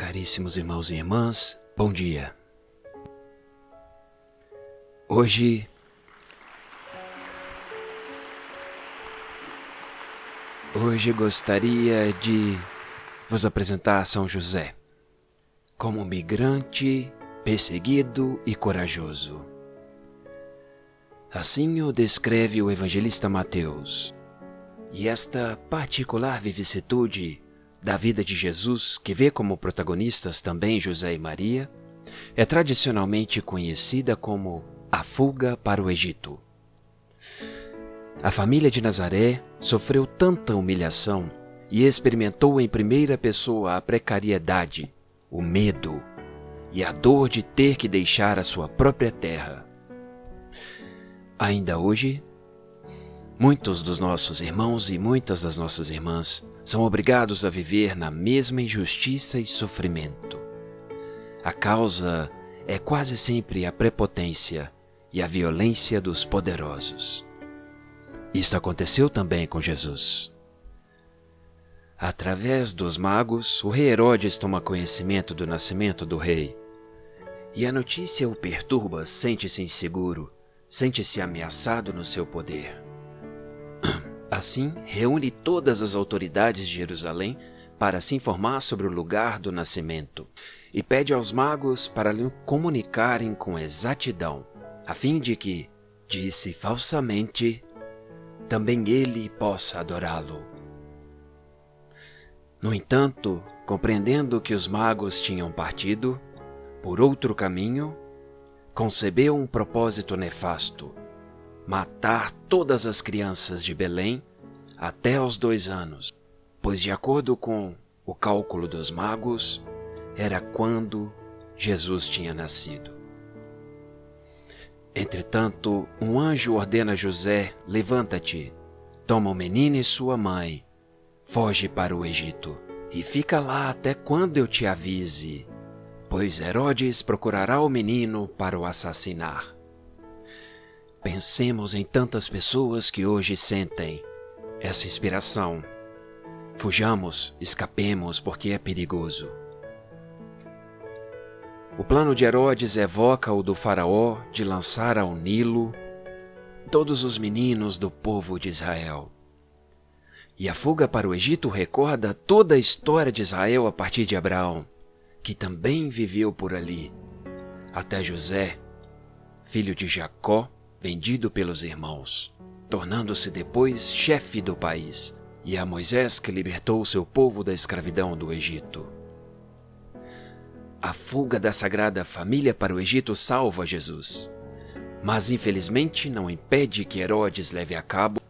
Caríssimos irmãos e irmãs, bom dia. Hoje gostaria de vos apresentar São José como um migrante, perseguido e corajoso. Assim o descreve o evangelista Mateus. E esta particular vicissitude da vida de Jesus, que vê como protagonistas também José e Maria, é tradicionalmente conhecida como a fuga para o Egito. A família de Nazaré sofreu tanta humilhação e experimentou em primeira pessoa a precariedade, o medo e a dor de ter que deixar a sua própria terra. Ainda hoje, muitos dos nossos irmãos e muitas das nossas irmãs são obrigados a viver na mesma injustiça e sofrimento. A causa é quase sempre a prepotência e a violência dos poderosos. Isto aconteceu também com Jesus. Através dos magos, o rei Herodes toma conhecimento do nascimento do rei. E a notícia o perturba, sente-se inseguro, sente-se ameaçado no seu poder. Assim, reúne todas as autoridades de Jerusalém para se informar sobre o lugar do nascimento e pede aos magos para lhe comunicarem com exatidão, a fim de que, disse falsamente, também ele possa adorá-lo. No entanto, compreendendo que os magos tinham partido por outro caminho, concebeu um propósito nefasto: matar todas as crianças de Belém até aos 2 anos, pois, de acordo com o cálculo dos magos, era quando Jesus tinha nascido. Entretanto, um anjo ordena a José: levanta-te, toma o menino e sua mãe, foge para o Egito, e fica lá até quando eu te avise, pois Herodes procurará o menino para o assassinar. Pensemos em tantas pessoas que hoje sentem essa inspiração. Fujamos, escapemos, porque é perigoso. O plano de Herodes evoca o do faraó de lançar ao Nilo todos os meninos do povo de Israel. E a fuga para o Egito recorda toda a história de Israel a partir de Abraão, que também viveu por ali, até José, filho de Jacó, vendido pelos irmãos, tornando-se depois chefe do país, e a Moisés, que libertou seu povo da escravidão do Egito. A fuga da Sagrada Família para o Egito salva Jesus, mas infelizmente não impede que Herodes leve a cabo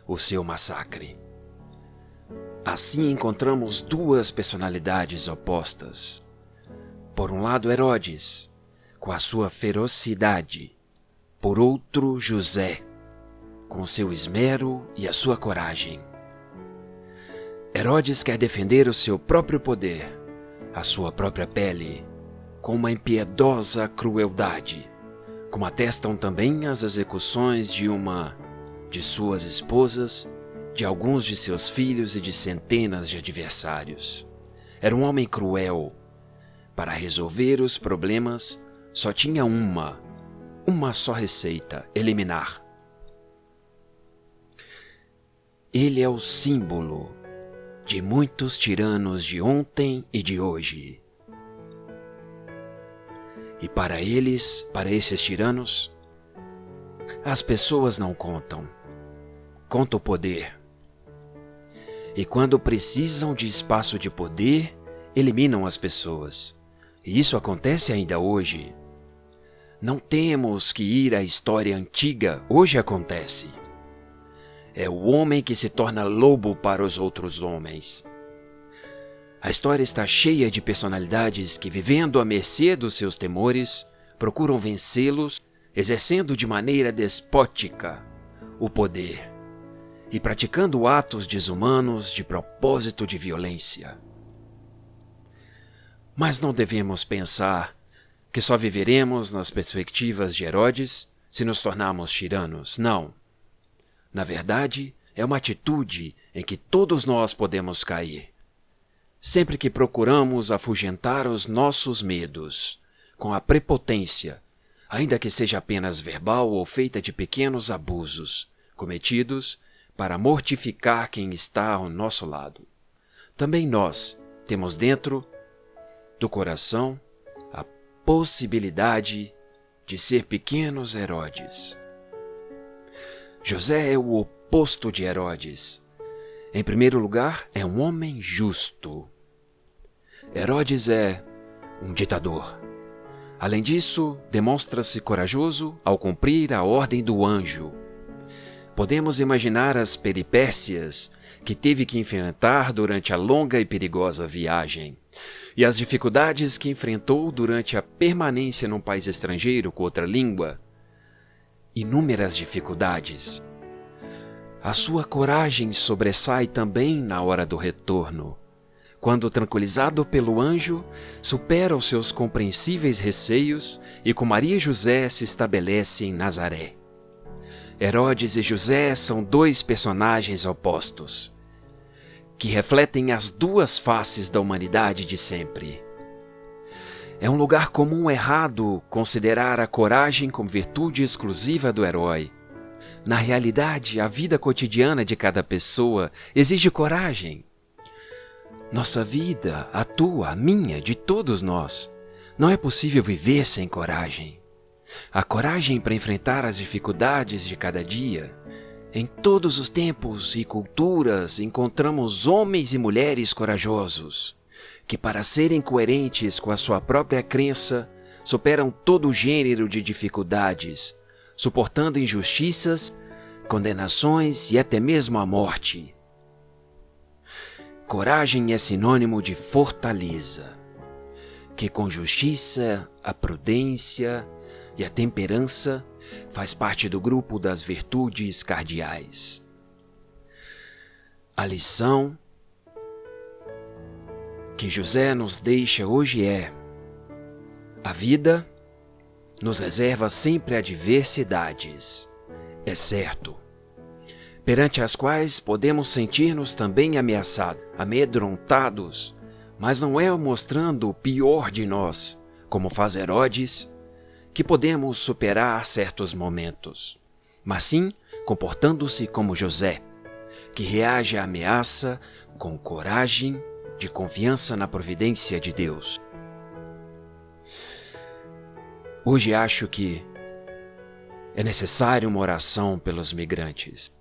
o seu massacre. Assim encontramos duas personalidades opostas. Por um lado, Herodes, com a sua ferocidade; por outro, José, com seu esmero e a sua coragem. Herodes quer defender o seu próprio poder, a sua própria pele, com uma impiedosa crueldade, como atestam também as execuções de uma de suas esposas, de alguns de seus filhos e de centenas de adversários. Era um homem cruel. Para resolver os problemas, só tinha uma só receita: eliminar. Ele é o símbolo de muitos tiranos de ontem e de hoje. E para esses tiranos, as pessoas não contam. Conta o poder. E quando precisam de espaço de poder, eliminam as pessoas. E isso acontece ainda hoje. Não temos que ir à história antiga, hoje acontece. É o homem que se torna lobo para os outros homens. A história está cheia de personalidades que, vivendo à mercê dos seus temores, procuram vencê-los, exercendo de maneira despótica o poder e praticando atos desumanos de propósito de violência. Mas não devemos pensar que só viveremos nas perspectivas de Herodes se nos tornarmos tiranos. Não. Na verdade, é uma atitude em que todos nós podemos cair. sempre que procuramos afugentar os nossos medos com a prepotência, ainda que seja apenas verbal ou feita de pequenos abusos, cometidos para mortificar quem está ao nosso lado. Também nós temos dentro do coração a possibilidade de ser pequenos Herodes. José é o oposto de Herodes. Em primeiro lugar, é um homem justo. Herodes é um ditador. Além disso, demonstra-se corajoso ao cumprir a ordem do anjo. Podemos imaginar as peripécias que teve que enfrentar durante a longa e perigosa viagem, e as dificuldades que enfrentou durante a permanência num país estrangeiro com outra língua. Inúmeras dificuldades. A sua coragem sobressai também na hora do retorno, quando, tranquilizado pelo anjo, supera os seus compreensíveis receios e com Maria e José se estabelece em Nazaré. Herodes e José são dois personagens opostos, que refletem as duas faces da humanidade de sempre. É um lugar comum errado considerar a coragem como virtude exclusiva do herói. Na realidade, a vida cotidiana de cada pessoa exige coragem. Nossa vida, a tua, a minha, de todos nós, não é possível viver sem coragem. A coragem para enfrentar as dificuldades de cada dia. Em todos os tempos e culturas encontramos homens e mulheres corajosos, que para serem coerentes com a sua própria crença, superam todo o gênero de dificuldades, suportando injustiças, condenações e até mesmo a morte. Coragem é sinônimo de fortaleza, que com justiça, a prudência e a temperança faz parte do grupo das virtudes cardeais. A lição que José nos deixa hoje é: a vida nos reserva sempre adversidades, é certo, perante as quais podemos sentir-nos também ameaçados, amedrontados, mas não é mostrando o pior de nós, como faz Herodes, que podemos superar certos momentos, mas sim comportando-se como José, que reage à ameaça com coragem, de confiança na providência de Deus. Hoje acho que é necessária uma oração pelos migrantes.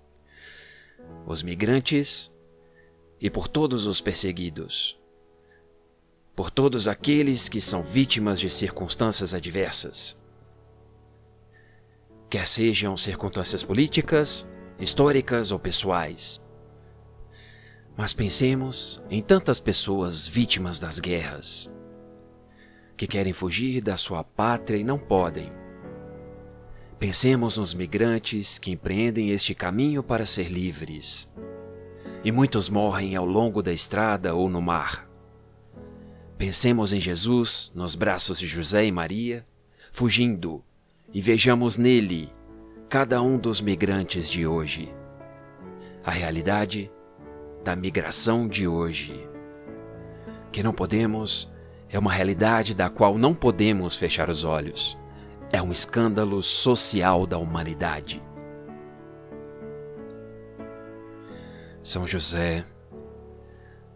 Os migrantes e por todos os perseguidos, por todos aqueles que são vítimas de circunstâncias adversas, quer sejam circunstâncias políticas, históricas ou pessoais. Mas pensemos em tantas pessoas vítimas das guerras, que querem fugir da sua pátria e não podem. Pensemos nos migrantes que empreendem este caminho para ser livres, e muitos morrem ao longo da estrada ou no mar. Pensemos em Jesus, nos braços de José e Maria, fugindo, e vejamos nele cada um dos migrantes de hoje. A realidade da migração de hoje, que não podemos, é uma realidade da qual não podemos fechar os olhos. É um escândalo social da humanidade. São José,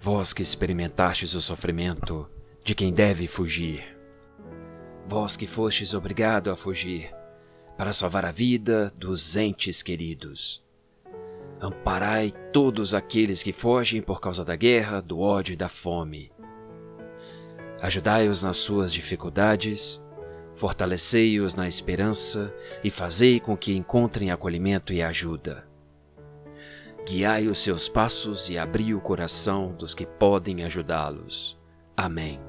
vós que experimentastes o sofrimento de quem deve fugir, vós que fostes obrigado a fugir para salvar a vida dos entes queridos, amparai todos aqueles que fogem por causa da guerra, do ódio e da fome. Ajudai-os nas suas dificuldades, fortalecei-os na esperança e fazei com que encontrem acolhimento e ajuda. Guiai os seus passos e abri o coração dos que podem ajudá-los. Amém.